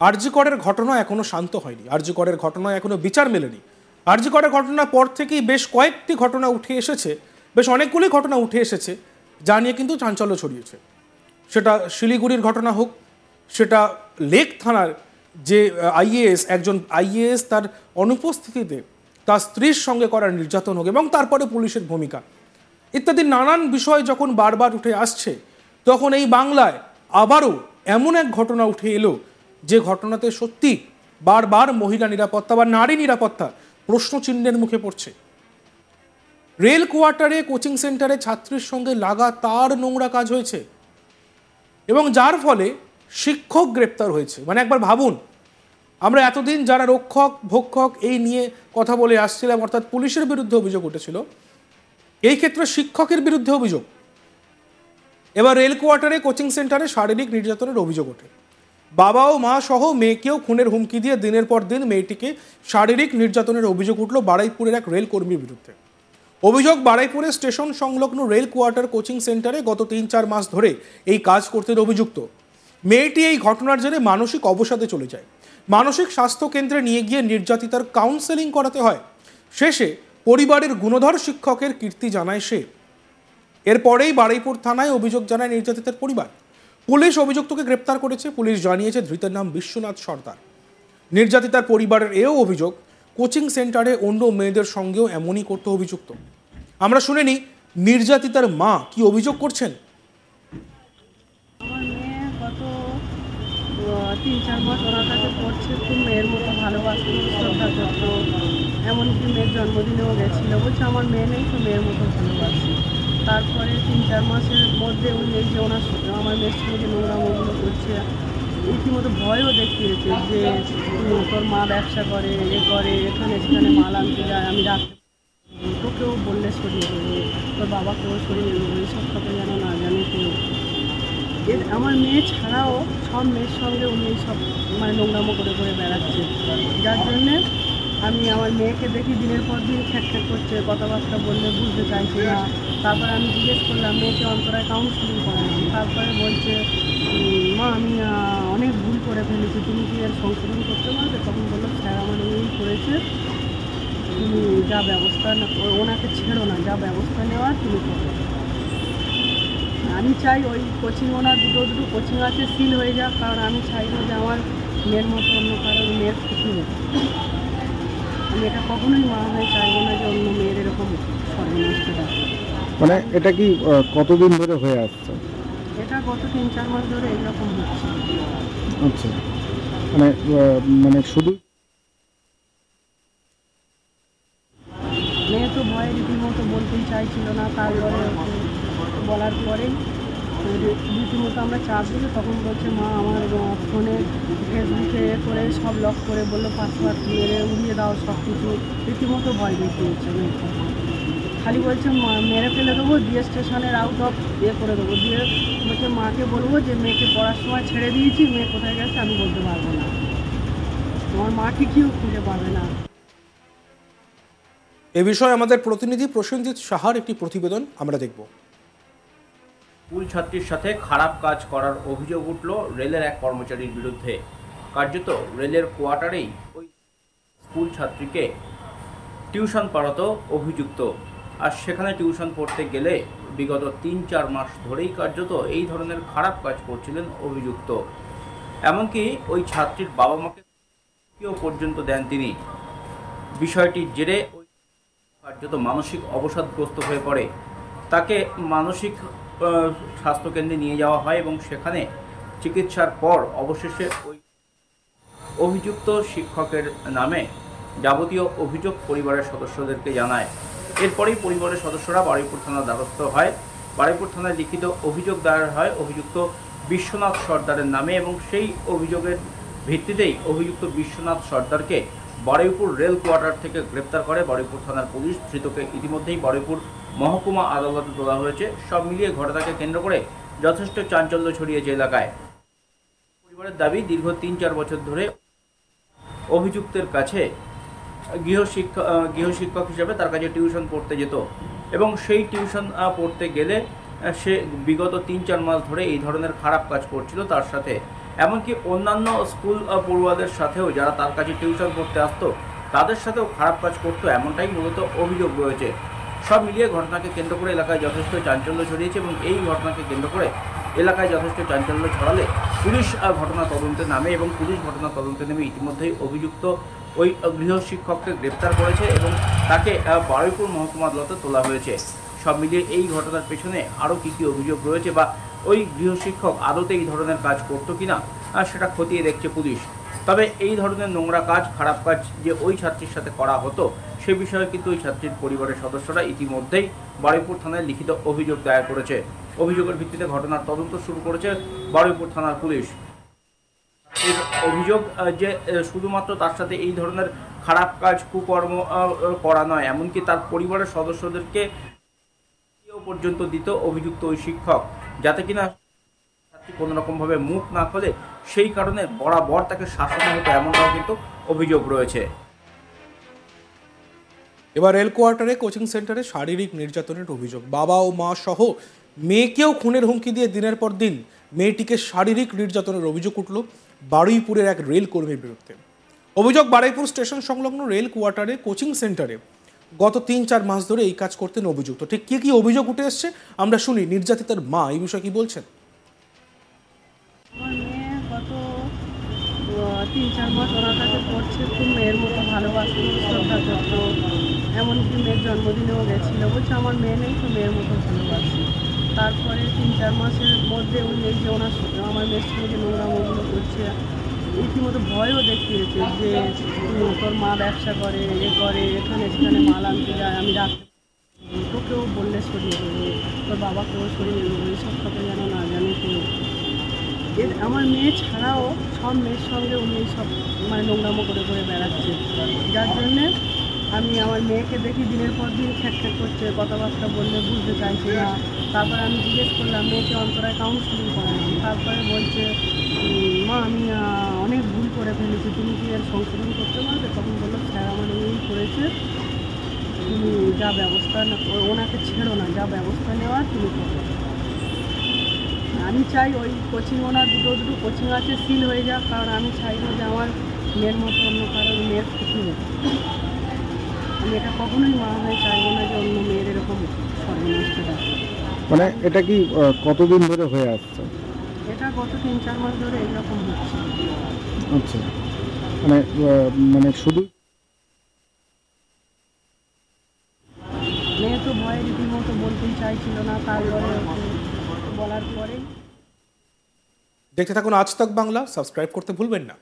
আরজি করের ঘটনা এখনো শান্ত হয়নি, আরজি করের ঘটনায় এখনো বিচার মেলেনি। আরজি করের ঘটনার পর থেকেই বেশ কয়েকটি ঘটনা উঠে এসেছে, বেশ অনেকগুলি ঘটনা উঠে এসেছে যা নিয়ে কিন্তু চাঞ্চল্য ছড়িয়েছে। সেটা শিলিগুড়ির ঘটনা হোক, সেটা লেক থানার যে একজন আইএএস তার অনুপস্থিতিতে তার স্ত্রীর সঙ্গে করা নির্যাতন হোক, এবং তারপরে পুলিশের ভূমিকা ইত্যাদি নানান বিষয় যখন বারবার উঠে আসছে, তখন এই বাংলায় আবারও এমন এক ঘটনা উঠে এলো যে ঘটনাতে সত্যি বারবার মহিলা নিরাপত্তা বা নারী নিরাপত্তা প্রশ্নচিহ্নের মুখে পড়ছে। রেল কোয়ার্টারে কোচিং সেন্টারে ছাত্রীর সঙ্গে লাগাতার নোংরা কাজ হয়েছে এবং যার ফলে শিক্ষক গ্রেপ্তার হয়েছে। মানে একবার ভাবুন, আমরা এতদিন যারা রক্ষক ভক্ষক এই নিয়ে কথা বলে আসছিলাম, অর্থাৎ পুলিশের বিরুদ্ধে অভিযোগ উঠেছিল, এই ক্ষেত্রে শিক্ষকের বিরুদ্ধে অভিযোগ। এবার রেল কোয়ার্টারে কোচিং সেন্টারে শারীরিক নির্যাতনের অভিযোগ ওঠে। বাবা ও মা সহ মেয়েকেও খুনের হুমকি দিয়ে দিনের পর দিন মেয়েটিকে শারীরিক নির্যাতনের অভিযোগ উঠল বারুইপুরের এক রেল কর্মীর বিরুদ্ধে। অভিযোগ, বারুইপুরের স্টেশন সংলগ্ন রেল কোয়ার্টার কোচিং সেন্টারে গত 3-4 মাস ধরে এই কাজ করতে অভিযুক্ত মেয়েটি এই ঘটনার জেরে মানসিক অবসাদে চলে যায়। মানসিক স্বাস্থ্য কেন্দ্রে নিয়ে গিয়ে নির্যাতিতার কাউন্সেলিং করাতে হয়। শেষে পরিবারের গুণধর শিক্ষকের কীর্তি জানায় সে। এরপরেই বারুইপুর থানায় অভিযোগ জানায় নির্যাতিতার পরিবার। পুলিশ অভিযুক্তকে গ্রেপ্তার করেছে। পুলিশ জানিয়েছে ধৃতের নাম বিশ্বনাথ সর্দার। নির্যাতিতার পরিবারের এও অভিযোগ, কোচিং সেন্টারে অন্য মেয়েদের সঙ্গেও এমনই করতে অভিযুক্ত। আমরা শুনে নিই নির্যাতিতার মা কি অভিযোগ করছেন। আমার মেয়ে গত 3-4 মাস ওনার কাছে পড়ছে, খুব মেয়ের মতো ভালোবাসত, শ্রদ্ধা করতো, এমনকি মেয়ের জন্মদিনেও গেছিলো, বলছে আমার মেয়ে নেই তো মেয়ের মতো ভালোবাসি। তারপরে 3-4 মাসের মধ্যে উনি এই যে আমার মেয়ের সঙ্গে যে নোংরামোগুলো করছে, রীতিমতো ভয়ও দেখিয়েছে যে তোর মা ব্যবসা করে, করে, এখানে সেখানে মাল আনতে যায়, আমি রাখতে তোকেও বললে সরিয়ে দেবো, তোর বাবাকেও সরিয়ে দেবো, এইসব কথা যেন না জানে কেউ। আমার মেয়ে ছাড়াও সব মেয়ের সঙ্গে উনি এইসব মানে নোংরামো করে করে বেড়াচ্ছে, যার জন্যে আমি আমার মেয়েকে দেখি দিনের পর দিন খ্যাট করছে, কথাবার্তা বললে বুঝতে চাইছে না। তারপরে আমি জিজ্ঞেস করলাম, মেয়েকে অন্তরায় কাউন্সিলিং করালাম। তারপরে বলছে, মা আমি অনেক ভুল করে ফেলেছি, তুমি কি এর সংশোধন করতে পারবে? তখন বললো, স্যার আমার এই করেছে, তুমি যা ব্যবস্থা ওনাকে ছেড়ো না, যা ব্যবস্থা নেওয়ার তুমি করো। আমি চাই ওই কোচিং, ওনার দুটো কোচিং আছে, সিল হয়ে যাক, কারণ আমি চাই না যে আমার মেয়ের মতো অন্য কারোর মেয়ের ক্ষতি হোক। আমি এটা কখনোই মা হয়ে চাইবো না যে অন্য মেয়ের এরকম সর্বনষ্ট থাকে। মানে এটা কি কতদিন ধরে হয়ে আসছে? এটা গত 3-4 মাস ধরে এরকম হচ্ছে। আচ্ছা, মানে শুধু মেয়ে তো ভয়ে রীতিমতো বলতেই চাইছিল না। তারপরে বলার পরেই রীতিমতো আমরা চাপ দিল, তখন বলছে মা আমার ফোনে ফেসবুকে করে সব লক করে বললো পাসওয়ার্ড মেরে উড়িয়ে দাও সব কিছু, রীতিমতো ভয় দেখিয়েছে মেয়েকে। খালি বলছে মেরে ফেলে দেবো, দিয়ে স্টেশনের আউট অফ করে দেবো, দিয়ে বলছে মাকে বলবো যে মেয়েকে পড়ার সময় ছেড়ে দিয়েছি, মেয়ে কোথায় গেছে আমি বলতে পারবো না, আমার মা ঠিকইও খুঁজে পাবে না। এ বিষয়ে আমাদের প্রতিনিধি প্রসেনজিৎ সাহার একটি প্রতিবেদন আমরা দেখব। স্কুল ছাত্রীর সাথে খারাপ কাজ করার অভিযোগ উঠল রেলের এক কর্মচারীর বিরুদ্ধে। কার্যত রেলের কোয়ার্টারেই ওই স্কুল ছাত্রীকে টিউশন পড়াতো অভিযুক্ত। আর সেখানে টিউশন পড়তে গেলে বিগত 3-4 মাস ধরেই কার্যত এই ধরনের খারাপ কাজ করছিলেন অভিযুক্ত। এমনকি ওই ছাত্রীর বাবা মাকে পর্যন্ত দেন তিনি। বিষয়টির জেরে ওই কার্যত মানসিক অবসাদগ্রস্ত হয়ে পড়ে। তাকে মানসিক স্বাস্থ্যকেন্দ্রে নিয়ে যাওয়া হয় এবং সেখানে চিকিৎসার পর অবশেষে ওই অভিযুক্ত শিক্ষকের নামে যাবতীয় অভিযোগ পরিবারের সদস্যদেরকে জানায়। এরপরেই পরিবারের সদস্যরা বারুইপুর থানার দ্বারস্থ হয়। বারুইপুর থানায় লিখিত অভিযোগ দায়ের হয় অভিযুক্ত বিশ্বনাথ সর্দারের নামে এবং সেই অভিযোগের ভিত্তিতেই অভিযুক্ত বিশ্বনাথ সর্দারকে বারুইপুর রেল কোয়ার্টার থেকে গ্রেপ্তার করে বারুইপুর থানার পুলিশ। ধৃতকে ইতিমধ্যেই বারুইপুর মহকুমা আদালতে তোলা হয়েছে। সব মিলিয়ে ঘটনাকে কেন্দ্র করে যথেষ্ট চাঞ্চল্য ছড়িয়েছে এলাকায়। পরিবারের দাবি, দীর্ঘ 3-4 বছর ধরে অভিযুক্তের কাছে গৃহশিক্ষক হিসেবে তার কাছে টিউশন পড়তে যেত এবং সেই টিউশন পড়তে গেলে সে বিগত 3-4 মাস ধরে এই ধরনের খারাপ কাজ করছিল। তার সাথে এমনকি অন্যান্য স্কুল পড়ুয়াদের সাথেও যারা তার কাছে টিউশন পড়তে আসতো তাদের সাথেও খারাপ কাজ করতো, এমনটাই মূলত অভিযোগ রয়েছে। সব মিলিয়ে ঘটনাকে কেন্দ্র করে এলাকায় যথেষ্ট চাঞ্চল্য ছড়িয়েছে এবং এই ঘটনাকে কেন্দ্র করে এলাকায় যথেষ্ট চাঞ্চল্য ছড়ালে পুলিশ ঘটনা তদন্তে নামে এবং পুলিশ ঘটনা তদন্তে নেমে ইতিমধ্যেই অভিযুক্ত ওই গৃহশিক্ষককে গ্রেপ্তার করেছে এবং তাকে বারুইপুর মহকুমা আদালতে তোলা হয়েছে। সব মিলিয়ে এই ঘটনার পেছনে আরও কী কী অভিযোগ রয়েছে বা ওই গৃহশিক্ষক আদতে এই ধরনের কাজ করতো কিনা সেটা খতিয়ে দেখছে পুলিশ। তবে এই ধরনের নোংরা কাজ, খারাপ কাজ যে ওই ছাত্রীর সাথে করা হতো সে বিষয়ে কিন্তু ওই ছাত্রীর পরিবারের সদস্যরা ইতিমধ্যেই বারুইপুর থানায় লিখিত অভিযোগ দায়ের করেছে। অভিযোগের ভিত্তিতে ঘটনার তদন্ত শুরু করেছে বারুইপুর থানার পুলিশ। এর অভিযোগ যে শুধুমাত্র তার সাথে এই ধরনের খারাপ কাজ, কুকর্ম করা নয়, এমনকি তার পরিবারের সদস্যদেরকে পর্যন্ত দিত অভিযুক্ত ওই শিক্ষক, যাতে কিনা কোনো রকমভাবে মুখ না খোলে, সেই কারণে বরাবর তাকে শাসন হতো, এমনটাও কিন্তু অভিযোগ রয়েছে। এবার রেল কোয়ার্টারে কোচিং সেন্টারে শারীরিক নির্যাতনের অভিযোগ। বাবা ও মা সহ মেয়েকেও খুনের হুমকি দিয়ে দিনের পর দিন মেয়েটিকে শারীরিক নির্যাতনের অভিযোগ উঠল বারুইপুরের এক রেল কর্মীর বিরুদ্ধে। অভিযোগ, বারুইপুর স্টেশন সংলগ্ন রেল কোয়ার্টারে কোচিং সেন্টারে গত ৩-৪ মাস ধরে এই কাজ করতেন অভিযুক্ত। ঠিক কি কি অভিযোগ উঠে এসছে আমরা শুনি নির্যাতিতার মা এই বিষয়ে কি বলছেন। আমার মেয়ে গত 3-4 মাস ওনার কাছে পড়ছে, খুব মেয়ের মতো ভালোবাসতো, শ্রদ্ধা করতো, এমনকি মেয়ের জন্মদিনেও গেছিলো, বলছে আমার মেয়ে নেই তো মেয়ের মতো ভালোবাসি। তারপরে 3-4 মাসের মধ্যে উনি এই যে আমার মেয়ের সঙ্গে যে নোংরামোগুলো করছে, রীতিমতো ভয়ও দেখিয়েছে যে তোর মা ব্যবসা করে, করে, এখানে সেখানে মাল আনতে যায়, আমি রাখতে তোকেও বললে সরিয়ে দেবো, তোর বাবাকেও সরিয়ে দেবো, এইসব কথা যেন না জানে কেউ। আমার মেয়ে ছাড়াও সব মেয়ের সঙ্গে উনি সব নোংরামো করে করে বেড়াচ্ছে, যার জন্যে আমি আমার মেয়েকে দেখি দিনের পর দিন খ্যাট করছে, কথাবার্তা বললে বুঝতে চাইছে না। তারপরে আমি জিজ্ঞেস করলাম, মেয়েকে অন্তরায় কাউন্সিলিং করালাম, তারপরে বলছে মা আমি অনেক ভুল করে ফেলেছি, তুমি কি এর সংশোধন করতে পারবে? তখন বললো স্যার আমার এই করেছে, তুমি যা ব্যবস্থা ওনাকে ছেড়ো না, যা ব্যবস্থা নেওয়ার তুমি করো। আমি চাই ওই কোচিং, ওনার দুটো কোচিং আছে, সিল হয়ে যাক, কারণ আমি চাই না যে আমার মেয়ের মতো অন্য কারোর মেয়ের ক্ষতি হোক। আমি এটা কখনোই মা হয়ে চাইবো না যে অন্য মেয়ের এরকম সর্বনষ্ট হয়। মানে এটা কি কতদিন ধরে হয়ে আসছে? এটা গত 3-4 মাস ধরে এরকম হচ্ছে। আচ্ছা, মানে শুধু মেয়ে তো ভয়ে রীতিমতো বলতেই চাইছিল না, তারপরে বলার পরেই। দেখতে থাকুন আজ তাক বাংলা, সাবস্ক্রাইব করতে ভুলবেন না।